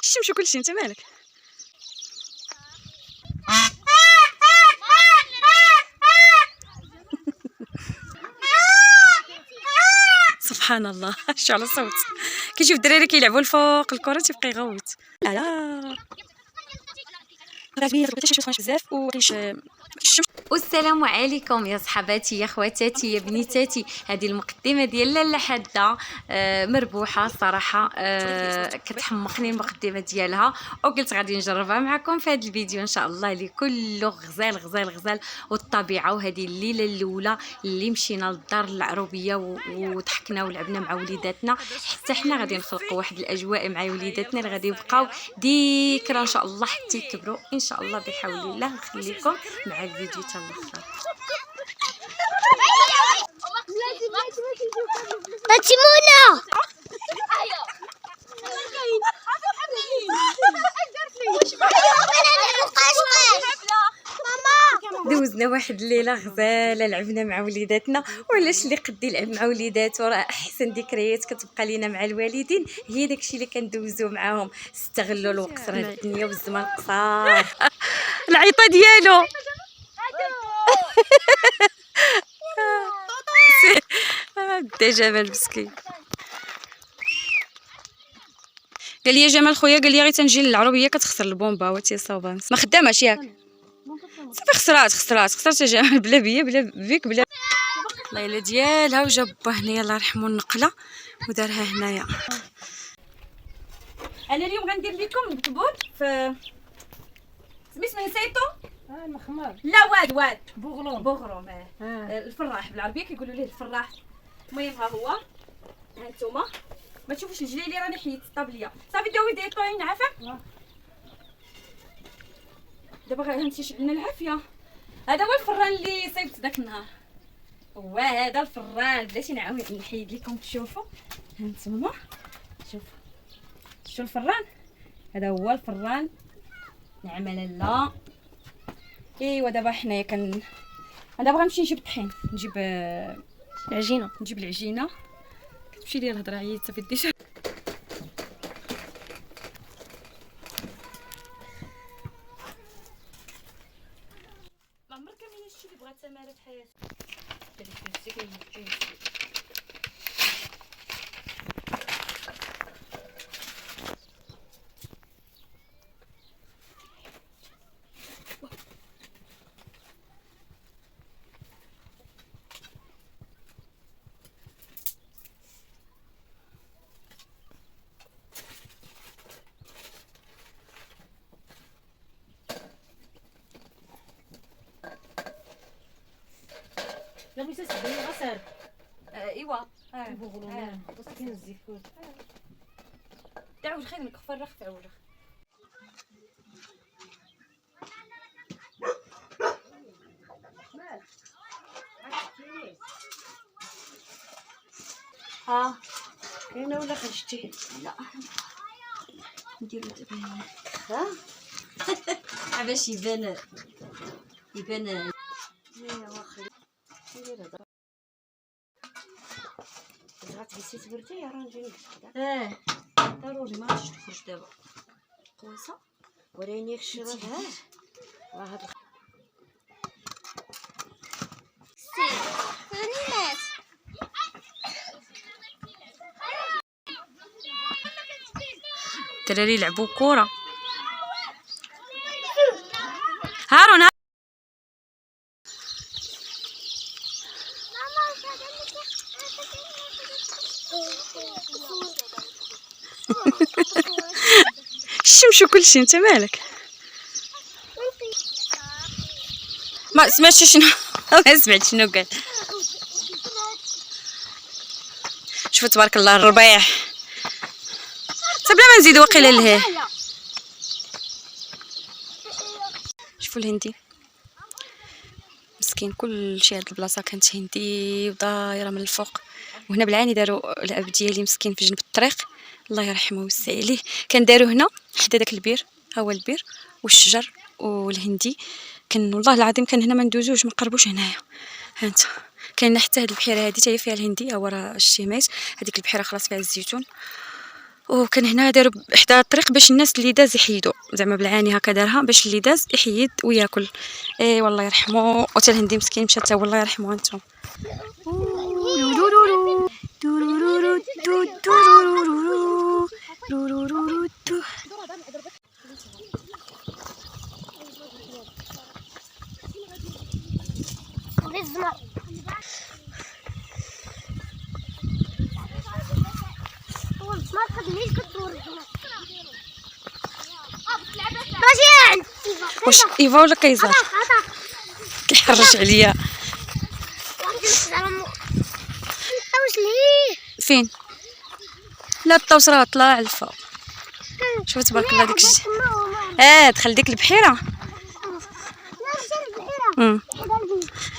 الشمس وكلشي، انت مالك؟ سبحان الله. شو على الصوت كيشوف الدراري كيلعبوا الفوق الكره تيبقى يغوت. لا بزاف وكاينش الشمس. والسلام عليكم يا صحباتي يا خواتاتي يا بنيتاتي. هذه المقدمه ديال لاله حاده مربوحه صراحه، كتحمقني المقدمه ديالها، وقلت غادي نجربها معكم في هذا الفيديو ان شاء الله اللي كله غزال غزال غزال والطبيعه. وهذه الليله الاولى اللي مشينا للدار العروبيه وضحكنا ولعبنا مع وليداتنا، حتى حنا غادي نخلقوا واحد الاجواء مع وليداتنا اللي غادي يبقاو ذكرى ان شاء الله حتى يكبروا ان شاء الله بحول الله. نخليكم مع الفيديو حتى الاخر. تيمونة دوزنا واحد الليله غزاله، لعبنا مع وليداتنا، وعلاش اللي قد يلعب مع وليداتو راه احسن ذكريات كتبقى لينا مع الوالدين هي داكشي اللي كندوزو معاهم. استغلوا الوقت، راه الدنيا والزمان قصار. العيطه ديالو بدا جمال مسكين. قال لي جمال خويا، قال لي غير تنجي للعربيه كتخسر البومبا وتيصاوبها ما خداماش ياك. صافي خسرات يا جمال، بلا بيا بلا بيك بلا الله الا ديالها. وجاب با هنايا الله يرحمو النقله ودارها هنايا. انا اليوم غندير لكم البطبول في سميتو نسيتو المخمر. لا واد بوغلوم. الفراح بالعربيه كيقولوا ليه الفراح. المهم ها هو، ها نتوما ما تشوفوش الجليلي راني حيدت الطابليه. صافي داوي ديطوين عافاك. دابا غنمشي لنا العافيه. هذا هو الفران اللي صيبت داك النهار، هو هذا الفران. بلاتي نعاود نحيد لكم تشوفوا. ها نتوما شوفوا الفران، هذا هو الفران نعمل لا. ايوا دابا حنايا دابا غنمشي نجيب الطحين، نجيب العجينه. كتمشي لي الهضره عييت في يدي. ما عمرك من الشيء اللي بغات تماره في حياتك. لا بغيتي تسدي غسر. ايوا بوغلوم. بس كاين الزيفوت. تعاود خير منك فرغ تعاود. كاينه ولا خرجتي؟ لا نديرو دابا هنا باش يبان يا واخا. ندير هذا غتجلسي تبردي راه نجي نقصد. ضروري ما غاديش تخرج دابا قوسه. وريني الشراب. راه هاد الدراري يلعبوا كره. هارون الشمس وكلشي، انت مالك؟ ما سمعتش شنو ما سمعت شنو قال. شوفوا تبارك الله الربيع. بلا ما نزيد واقيلا لهيه. شوفوا الهندي مسكين، كلشي هاد البلاصه كانت هندي ودايره من الفوق. وهنا بالعاني داروا الاب ديالي مسكين في جنب الطريق، الله يرحمه ويوسع عليه. كان داروا هنا حدا داك البير، ها هو البير والشجر والهندي. كان والله العظيم كان هنا ما ندوزوش ما نقربوش هنايا. ها انت كاينه حتى هاد البحيره هادي حتى هي فيها الهنديه ورا الشيمات. هذيك البحيره خلاص فيها الزيتون. وكان هنا داروا بحدا الطريق باش الناس اللي داز يحيدوا زعما بالعاني هكا دارها باش اللي داز يحيد وياكل. اي والله يرحمو. وتا الهندي مسكين مشى حتى هو الله يرحمو. انتم واش ايفا ولا كيزار كيحرج عليا؟ فين؟ لا الطوس راه طلع الفوق. شوف تبارك الله ديك دخل ديك البحيره.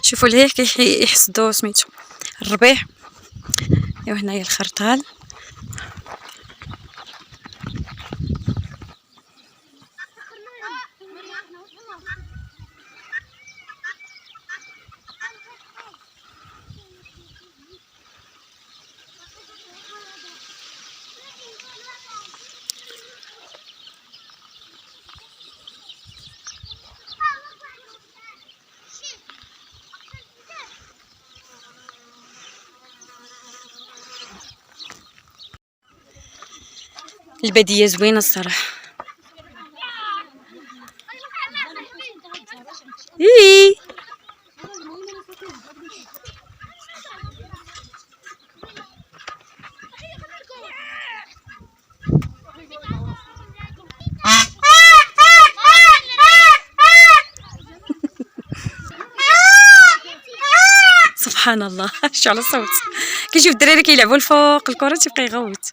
شوفوا لهيه كيحصدوا سميتو الربيع. ايوا هنايا الخرطال. الباديه زوينه الصراحه. سبحان الله. شو على الصوت كيشوف الدراري كيلعبوا الفوق الكره تيبقى يغوت.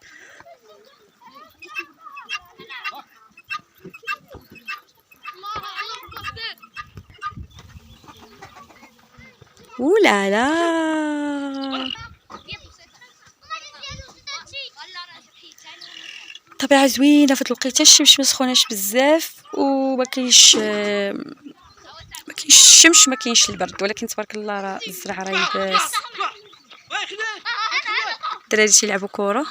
ولا لا طبيعه زوينه في الوقيته. الشمس ما سخوناش بزاف وما كاينش الشمس ما كاينش البرد، ولكن تبارك الله راه الزرع راه يباس. الدراري تيلعبوا كره.